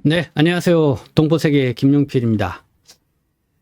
네, 안녕하세요. 동포세계 김용필입니다.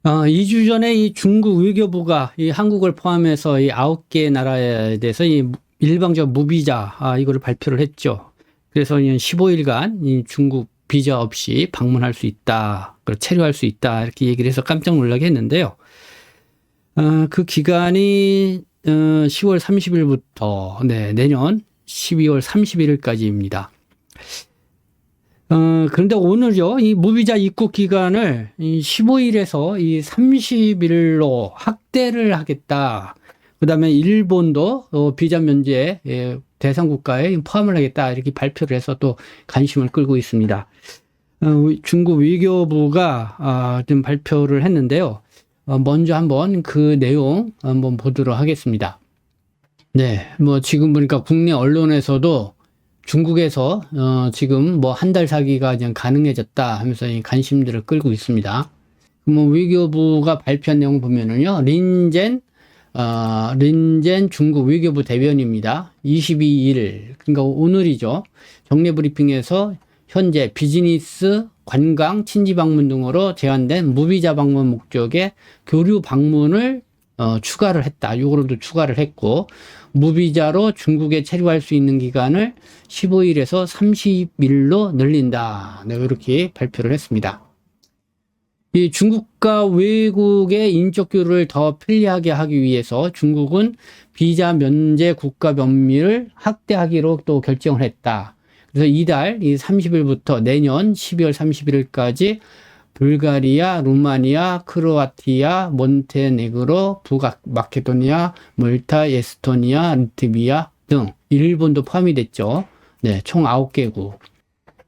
2주 전에 이 중국 외교부가 이 한국을 포함해서 이 9개 나라에 대해서 이 일방적 무비자, 이거를 발표를 했죠. 그래서 15일간 이 중국 비자 없이 방문할 수 있다, 그리고 체류할 수 있다, 이렇게 얘기를 해서 깜짝 놀라게 했는데요. 그 기간이 10월 30일부터 내년 12월 31일까지입니다. 그런데 오늘요, 이 무비자 입국 기간을 이 15일에서 이 30일로 확대를 하겠다. 그 다음에 일본도 비자 면제 대상 국가에 포함을 하겠다. 이렇게 발표를 해서 또 관심을 끌고 있습니다. 중국 외교부가 좀 발표를 했는데요. 먼저 한번 그 내용 한번 보도록 하겠습니다. 네, 뭐 지금 보니까 국내 언론에서도 중국에서 지금 뭐 한 달 사기가 그냥 가능해졌다 하면서 이 관심들을 끌고 있습니다. 뭐 외교부가 발표한 내용 보면은요, 린젠 중국 외교부 대변인입니다. 22일, 그러니까 오늘이죠. 정례 브리핑에서 현재 비즈니스, 관광, 친지 방문 등으로 제한된 무비자 방문 목적의 교류 방문을 추가를 했다. 요거로도 추가를 했고, 무비자로 중국에 체류할 수 있는 기간을 15일에서 30일로 늘린다. 네, 이렇게 발표를 했습니다. 이 중국과 외국의 인적 교류를 더 편리하게 하기 위해서 중국은 비자 면제 국가 범위를 확대하기로 또 결정을 했다. 그래서 이달 30일부터 내년 12월 31일까지 불가리아, 루마니아, 크로아티아, 몬테네그로, 북마케도니아, 몰타, 에스토니아, 리트비아 등 일본도 포함이 됐죠. 네, 총 9개국.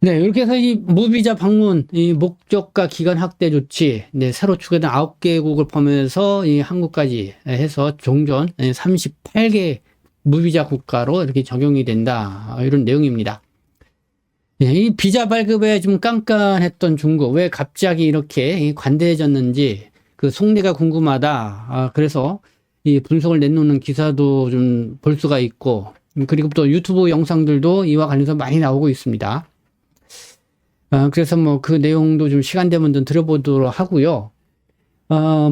네, 이렇게 해서 이 무비자 방문, 이 목적과 기간 확대 조치, 네, 새로 추가된 9개국을 포함해서 이 한국까지 해서 종전 38개 무비자 국가로 이렇게 적용이 된다. 이런 내용입니다. 예, 이 비자 발급에 좀 깐깐했던 중국, 왜 갑자기 이렇게 관대해졌는지 그 속내가 궁금하다. 그래서 이 분석을 내놓는 기사도 좀 볼 수가 있고, 그리고 또 유튜브 영상들도 이와 관련해서 많이 나오고 있습니다. 그래서 뭐 그 내용도 좀 시간 되면 좀 들어보도록 하고요.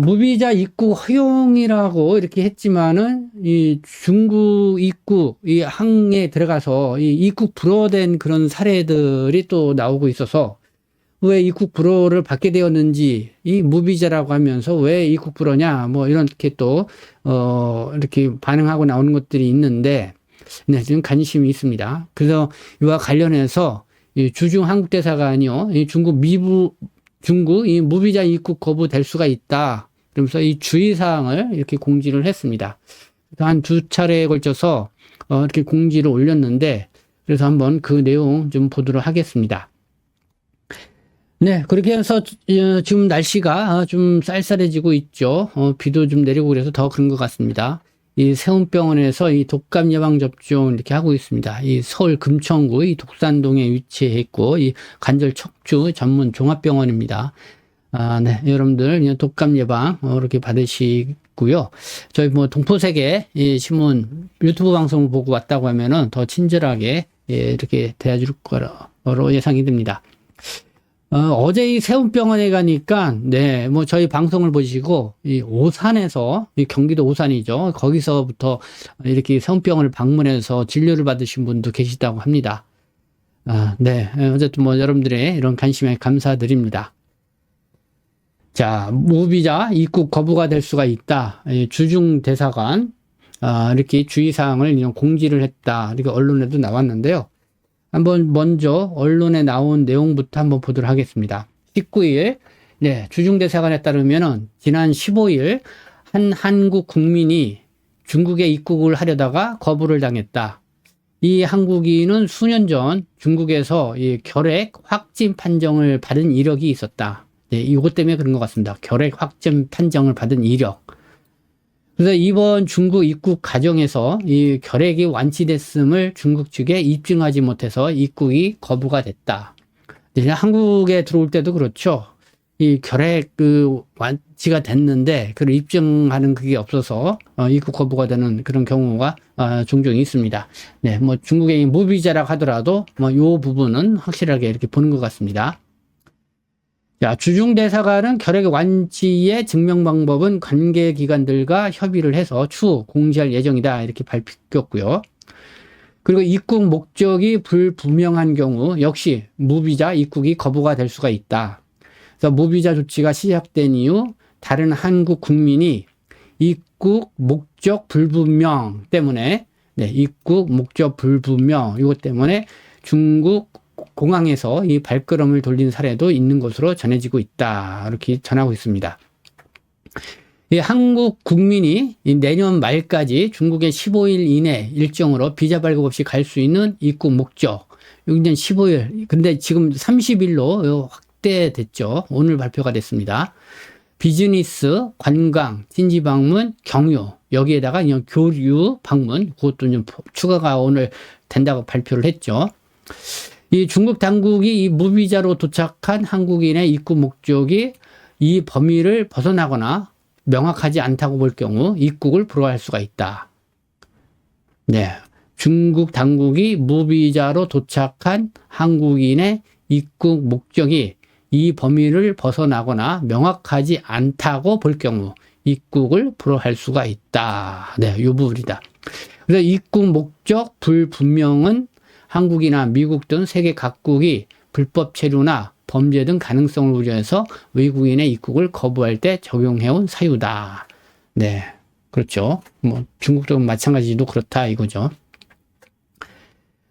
무비자 입국 허용이라고 이렇게 했지만은 이 중국 입국 이 항에 들어가서 이 입국 불허된 그런 사례들이 또 나오고 있어서 왜 입국 불허를 받게 되었는지, 이 무비자라고 하면서 왜 입국 불허냐, 뭐 이렇게 또 이렇게 반응하고 나오는 것들이 있는데, 네, 지금 관심이 있습니다. 그래서 이와 관련해서 이 주중 한국 대사관이요, 이 중국 이 무비자 입국 거부될 수가 있다. 그러면서 이 주의사항을 이렇게 공지를 했습니다. 한 2차례에 걸쳐서 이렇게 공지를 올렸는데, 그래서 한번 그 내용 좀 보도록 하겠습니다. 네, 그렇게 해서 지금 날씨가 좀 쌀쌀해지고 있죠. 비도 좀 내리고 그래서 더 그런 것 같습니다. 이 세운병원에서 이 독감 예방 접종 이렇게 하고 있습니다. 이 서울 금천구 이 독산동에 위치해 있고, 이 관절 척추 전문 종합병원입니다. 네, 여러분들 독감 예방 이렇게 받으시고요. 저희 뭐 동포세계 이 신문 유튜브 방송을 보고 왔다고 하면은 더 친절하게 이렇게 대해줄 거로 예상이 됩니다. 어제 이 세운병원에 가니까, 네, 뭐 저희 방송을 보시고, 이 오산에서, 이 경기도 오산이죠. 거기서부터 이렇게 세운병원을 방문해서 진료를 받으신 분도 계시다고 합니다. 네. 어쨌든 뭐 여러분들의 이런 관심에 감사드립니다. 자, 무비자 입국 거부가 될 수가 있다. 주중 대사관, 이렇게 주의사항을 이런 공지를 했다. 이렇게 언론에도 나왔는데요. 한번 먼저 언론에 나온 내용부터 한번 보도록 하겠습니다. 19일, 네, 주중대사관에 따르면은 지난 15일 한 한국 국민이 중국에 입국을 하려다가 거부를 당했다. 이 한국인은 수년 전 중국에서 이 결핵 확진 판정을 받은 이력이 있었다. 네, 이것 때문에 그런 것 같습니다. 결핵 확진 판정을 받은 이력. 그래서 이번 중국 입국 과정에서 이 결핵이 완치됐음을 중국 측에 입증하지 못해서 입국이 거부가 됐다. 한국에 들어올 때도 그렇죠. 이 결핵 완치가 됐는데 그걸 입증하는 그게 없어서 입국 거부가 되는 그런 경우가 종종 있습니다. 네, 뭐 중국의 무비자라고 하더라도 뭐 요 부분은 확실하게 이렇게 보는 것 같습니다. 자, 주중대사관은 결핵 완치의 증명 방법은 관계기관들과 협의를 해서 추후 공지할 예정이다. 이렇게 밝혔고요. 그리고 입국 목적이 불분명한 경우 역시 무비자 입국이 거부가 될 수가 있다. 그래서 무비자 조치가 시작된 이후 다른 한국 국민이 입국 목적 불분명 때문에 입국 목적 불분명 이것 때문에 중국 공항에서 이 발걸음을 돌린 사례도 있는 것으로 전해지고 있다. 이렇게 전하고 있습니다. 이 한국 국민이 내년 말까지 중국의 15일 이내 일정으로 비자 발급 없이 갈 수 있는 입국 목적. 여기는 15일. 근데 지금 30일로 확대됐죠. 오늘 발표가 됐습니다. 비즈니스, 관광, 친지 방문, 경유. 여기에다가 교류 방문. 그것도 좀 추가가 오늘 된다고 발표를 했죠. 이 중국 당국이 이 무비자로 도착한 한국인의 입국 목적이 이 범위를 벗어나거나 명확하지 않다고 볼 경우 입국을 불허할 수가 있다. 네. 중국 당국이 무비자로 도착한 한국인의 입국 목적이 이 범위를 벗어나거나 명확하지 않다고 볼 경우 입국을 불허할 수가 있다. 네, 이 부분이다. 그래서 입국 목적 불분명은 한국이나 미국 등 세계 각국이 불법 체류나 범죄 등 가능성을 우려해서 외국인의 입국을 거부할 때 적용해온 사유다. 네, 그렇죠. 뭐 중국도 마찬가지도 그렇다 이거죠.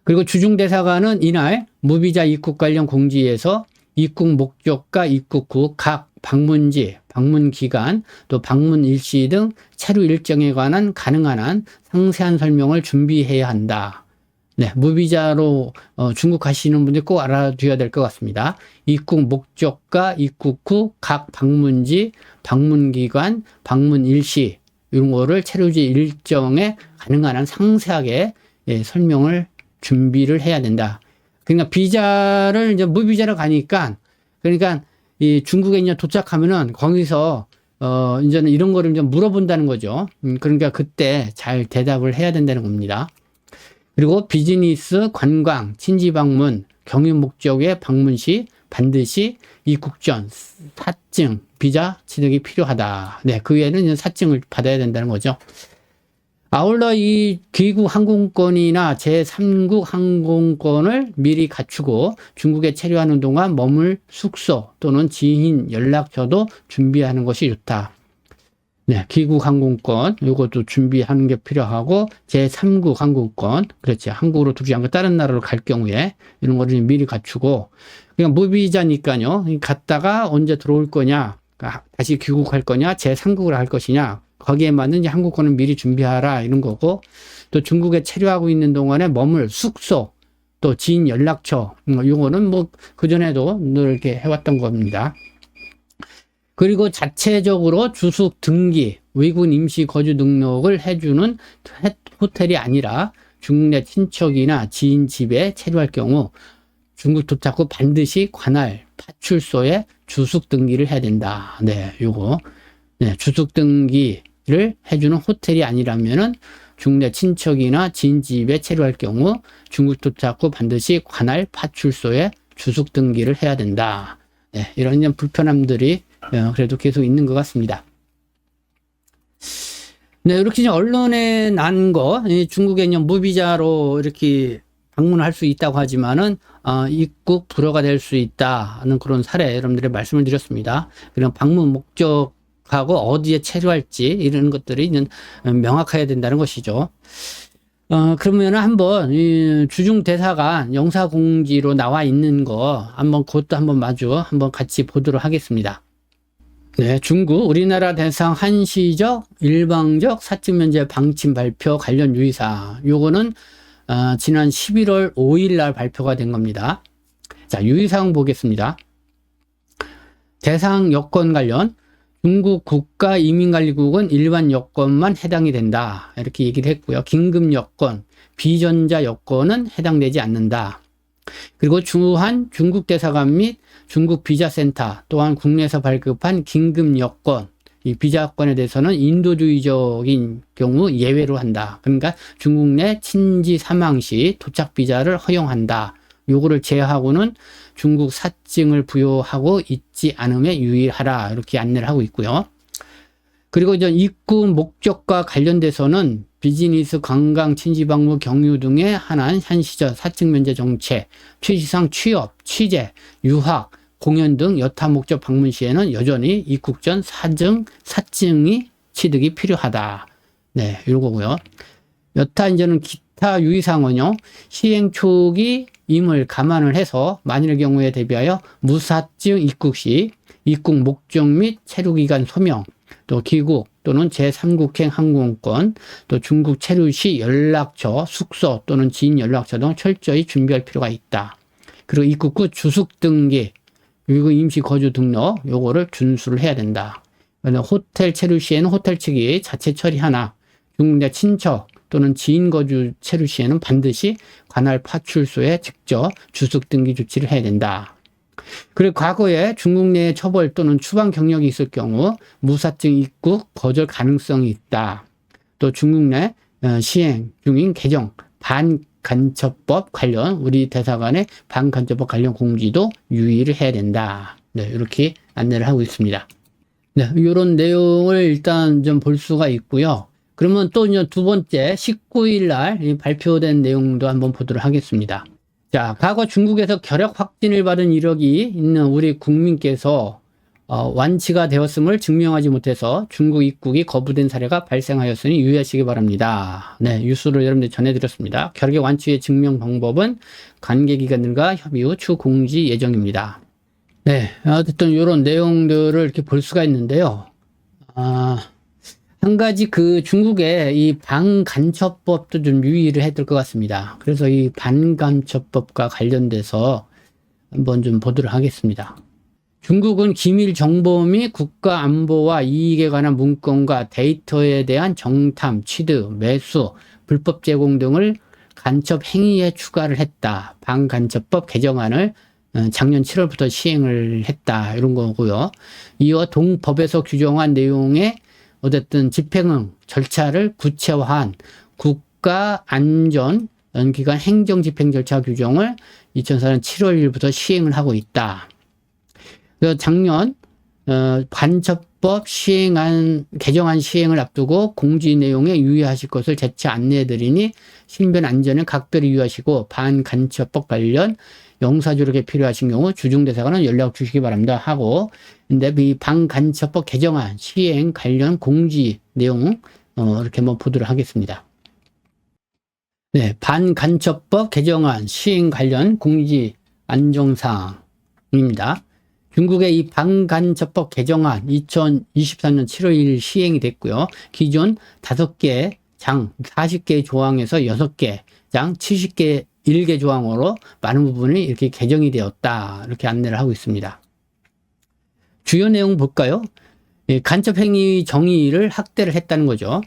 그리고 주중대사관은 이날 무비자 입국 관련 공지에서 입국 목적과 입국 후 각 방문지, 방문 기간, 또 방문 일시 등 체류 일정에 관한 가능한 한 상세한 설명을 준비해야 한다. 네, 무비자로 중국 가시는 분들 꼭 알아두어야 될 것 같습니다. 입국 목적과 입국 후 각 방문지, 방문 기간, 방문 일시 이런 거를 체류지 일정에 가능한 한 상세하게 설명을 준비를 해야 된다. 그러니까 비자를 이제 무비자로 가니까 그러니까 이 중국에 이제 도착하면은 거기서 이제는 이런 거를 좀 물어본다는 거죠. 그러니까 그때 잘 대답을 해야 된다는 겁니다. 그리고 비즈니스, 관광, 친지 방문, 경유 목적의 방문 시 반드시 입국 전 사증, 비자 취득이 필요하다. 네, 그 외에는 사증을 받아야 된다는 거죠. 아울러 이 귀국 항공권이나 제3국 항공권을 미리 갖추고 중국에 체류하는 동안 머물 숙소 또는 지인 연락처도 준비하는 것이 좋다. 네, 귀국 항공권 이것도 준비하는 게 필요하고 제3국 항공권 그렇지 한국으로 두지 않고 다른 나라로 갈 경우에 이런 거를 미리 갖추고 그냥 무비자니까요 갔다가 언제 들어올 거냐 다시 귀국할 거냐 제3국을 할 것이냐 거기에 맞는 항공권을 미리 준비하라 이런 거고 또 중국에 체류하고 있는 동안에 머물 숙소 또 지인 연락처 이거는 뭐 그전에도 늘 이렇게 해왔던 겁니다. 그리고 자체적으로 주숙 등기, 외국인 임시 거주 등록을 해주는 호텔이 아니라 중국 내 친척이나 지인 집에 체류할 경우 중국 도착 후 반드시 관할 파출소에 주숙 등기를 해야 된다. 네, 요거. 네, 주숙 등기를 해주는 호텔이 아니라면은 중국 내 친척이나 지인 집에 체류할 경우 중국 도착 후 반드시 관할 파출소에 주숙 등기를 해야 된다. 네, 이런 불편함들이 그래도 계속 있는 것 같습니다. 네, 이렇게 언론에 난 거, 중국에 무비자로 이렇게 방문을 할 수 있다고 하지만은, 입국 불허가 될 수 있다는 그런 사례, 여러분들의 말씀을 드렸습니다. 그럼 방문 목적하고 어디에 체류할지, 이런 것들이 명확해야 된다는 것이죠. 그러면 한번, 주중대사관 영사공지로 나와 있는 거, 그것도 한번 같이 보도록 하겠습니다. 네, 중국 우리나라 대상 한시적 일방적 사증 면제 방침 발표 관련 유의사항. 요거는 지난 11월 5일 날 발표가 된 겁니다. 자, 유의사항 보겠습니다. 대상 여건 관련 중국 국가이민관리국은 일반 여건만 해당이 된다. 이렇게 얘기를 했고요. 긴급 여건, 비전자 여건은 해당되지 않는다. 그리고 주한 중국 대사관 및 중국 비자센터 또한 국내에서 발급한 긴급 여건, 이 비자권에 대해서는 인도주의적인 경우 예외로 한다. 그러니까 중국 내 친지 사망 시 도착 비자를 허용한다. 요거를 제하고는 중국 사증을 부여하고 있지 않음에 유의하라. 이렇게 안내를 하고 있고요. 그리고 이제 입국 목적과 관련돼서는 비즈니스, 관광, 친지방문, 경유 등에 한한 한시적 사증 면제 정책, 취지상 취업, 취재, 유학, 공연 등 여타 목적 방문 시에는 여전히 입국 전 사증이 취득이 필요하다. 네, 이거고요. 여타 이제는 기타 유의사항은요, 시행 초기임을 감안을 해서 만일의 경우에 대비하여 무사증 입국 시 입국 목적 및 체류기간 소명, 또 귀국 또는 제3국행 항공권, 또 중국 체류 시 연락처, 숙소 또는 지인 연락처 등 철저히 준비할 필요가 있다. 그리고 입국 후 주숙 등기, 그리고 임시 거주 등록, 요거를 준수를 해야 된다. 호텔 체류 시에는 호텔 측이 자체 처리하나, 중국 내 친척 또는 지인 거주 체류 시에는 반드시 관할 파출소에 직접 주숙 등기 조치를 해야 된다. 그리고 과거에 중국 내에 처벌 또는 추방 경력이 있을 경우 무사증 입국 거절 가능성이 있다. 또 중국 내 시행 중인 개정 반간첩법 관련 우리 대사관의 반간첩법 관련 공지도 유의를 해야 된다. 네, 이렇게 안내를 하고 있습니다. 네, 이런 내용을 일단 좀 볼 수가 있고요. 그러면 또 이제 두 번째 19일 날 발표된 내용도 한번 보도록 하겠습니다. 자, 과거 중국에서 결핵 확진을 받은 이력이 있는 우리 국민께서 완치가 되었음을 증명하지 못해서 중국 입국이 거부된 사례가 발생하였으니 유의하시기 바랍니다. 네, 뉴스를 여러분들 전해드렸습니다. 결핵 완치의 증명 방법은 관계기관들과 협의 후 추후 공지 예정입니다. 네, 어쨌든 이런 내용들을 이렇게 볼 수가 있는데요. 한 가지 그 중국의 이 반간첩법도 좀 유의를 해야 될 것 같습니다. 그래서 이 반간첩법과 관련돼서 한번 좀 보도록 하겠습니다. 중국은 기밀 정보 및 국가 안보와 이익에 관한 문건과 데이터에 대한 정탐, 취득, 매수, 불법 제공 등을 간첩 행위에 추가를 했다. 반간첩법 개정안을 작년 7월부터 시행을 했다. 이런 거고요. 이어 동법에서 규정한 내용의 어쨌든 집행 절차를 구체화한 국가안전기관 행정집행 절차 규정을 2004년 7월 1일부터 시행을 하고 있다. 그래서 작년 간첩법 개정안 시행을 앞두고 공지 내용에 유의하실 것을 재차 안내해드리니 신변 안전에 각별히 유의하시고 반간첩법 관련 영사조력에 필요하신 경우 주중대사관은 연락 주시기 바랍니다 하고, 근데 이 반간첩법 개정안 시행 관련 공지 내용 이렇게 한번 보도록 하겠습니다. 네, 반간첩법 개정안 시행 관련 공지 안정사항입니다. 중국의 이 반간첩법 개정안 2023년 7월 1일 시행이 됐고요. 기존 5개 장 40개 조항에서 6개 장 70개 1개 조항으로 많은 부분이 이렇게 개정이 되었다. 이렇게 안내를 하고 있습니다. 주요 내용 볼까요? 간첩행위 정의를 확대를 했다는 거죠.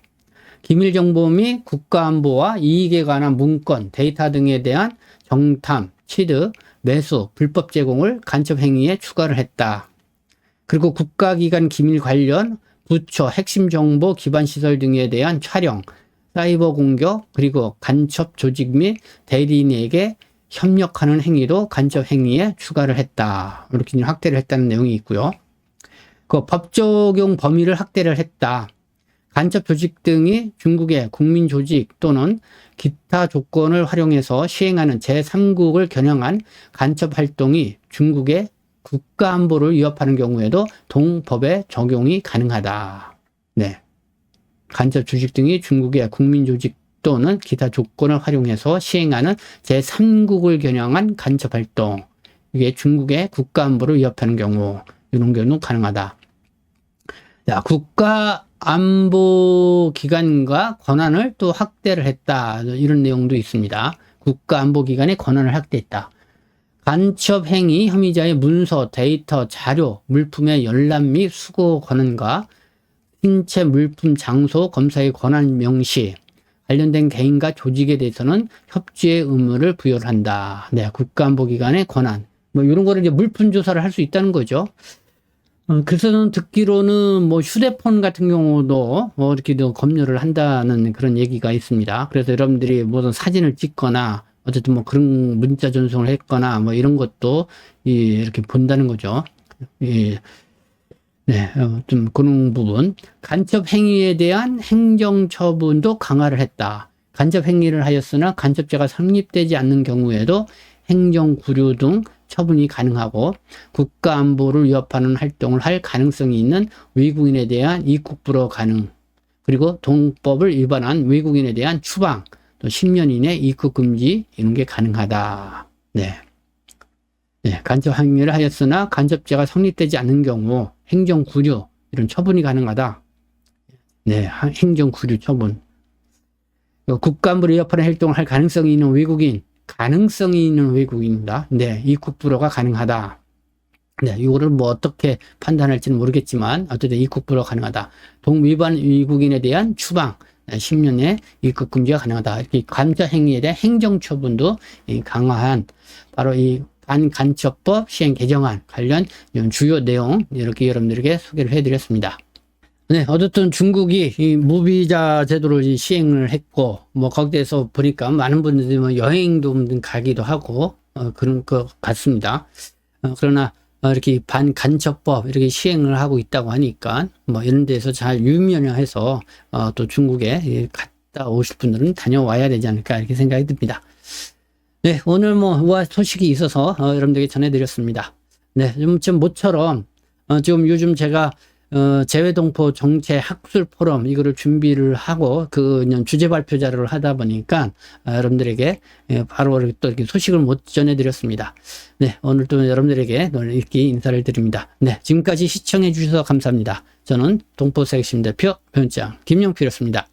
기밀정보 및 국가안보와 이익에 관한 문건, 데이터 등에 대한 정탐, 취득, 매수, 불법 제공을 간첩행위에 추가를 했다. 그리고 국가기관 기밀 관련 부처, 핵심 정보 기반 시설 등에 대한 촬영, 사이버 공격, 그리고 간첩 조직 및 대리인에게 협력하는 행위도 간첩 행위에 추가를 했다. 이렇게 확대를 했다는 내용이 있고요. 그 법 적용 범위를 확대를 했다. 간첩 조직 등이 중국의 국민 조직 또는 기타 조건을 활용해서 시행하는 제3국을 겨냥한 간첩 활동이 중국의 국가 안보를 위협하는 경우에도 동법의 적용이 가능하다. 네. 간첩 조직 등이 중국의 국민 조직 또는 기타 조건을 활용해서 시행하는 제3국을 겨냥한 간첩 활동, 이게 중국의 국가 안보를 위협하는 경우, 이런 경우는 가능하다. 자, 국가 안보 기관과 권한을 또 확대를 했다. 이런 내용도 있습니다. 국가 안보 기관의 권한을 확대했다. 간첩 행위 혐의자의 문서, 데이터, 자료, 물품의 열람 및 수거 권한과 신체, 물품, 장소, 검사의 권한 명시, 관련된 개인과 조직에 대해서는 협조의 의무를 부여를 한다. 네, 국가안보기관의 권한. 뭐 이런 거를 이제 물품 조사를 할 수 있다는 거죠. 그래서는 듣기로는 뭐 휴대폰 같은 경우도 이렇게 검열을 한다는 그런 얘기가 있습니다. 그래서 여러분들이 무슨 사진을 찍거나 어쨌든 뭐 그런 문자 전송을 했거나 뭐 이런 것도 이렇게 본다는 거죠. 예. 네, 좀 그런 부분. 간첩 행위에 대한 행정 처분도 강화를 했다. 간첩 행위를 하였으나 간첩죄가 성립되지 않는 경우에도 행정 구류 등 처분이 가능하고 국가 안보를 위협하는 활동을 할 가능성이 있는 외국인에 대한 입국 불허 가능. 그리고 동법을 위반한 외국인에 대한 추방, 또 10년 이내 입국 금지 이런 게 가능하다. 네. 네, 간첩 행위를 하였으나 간첩죄가 성립되지 않는 경우 행정구류 이런 처분이 가능하다. 네, 행정구류 처분. 국가안보를 위협하는 활동을 할 가능성이 있는 외국인입니다. 네, 입국 불허가 가능하다. 네, 이거를 뭐 어떻게 판단할지는 모르겠지만 어쨌든 입국 불허 가능하다. 동위반 외국인에 대한 추방 10년에 입국 금지가 가능하다. 이렇게 간첩 행위에 대한 행정 처분도 강화한 바로 이 반간첩법 시행 개정안 관련 주요 내용 이렇게 여러분들에게 소개를 해드렸습니다. 네, 어쨌든 중국이 이 무비자 제도를 시행을 했고, 뭐 거기에서 보니까 많은 분들이 뭐 여행도 가기도 하고 그런 것 같습니다. 그러나 이렇게 반간첩법 이렇게 시행을 하고 있다고 하니까 뭐 이런 데서 잘 유명해서 또 중국에 갔다 오실 분들은 다녀와야 되지 않을까 이렇게 생각이 듭니다. 네, 오늘 뭐 우아 소식이 있어서 여러분들에게 전해드렸습니다. 네, 좀 모처럼 지금 요즘 제가 재외동포 정체 학술 포럼 이거를 준비를 하고 그 주제 발표 자료를 하다 보니까 여러분들에게 바로 또 이렇게 소식을 못 전해드렸습니다. 네, 오늘 또 여러분들에게 이렇게 인사를 드립니다. 네, 지금까지 시청해 주셔서 감사합니다. 저는 동포세계심 대표 변장 김영필이었습니다.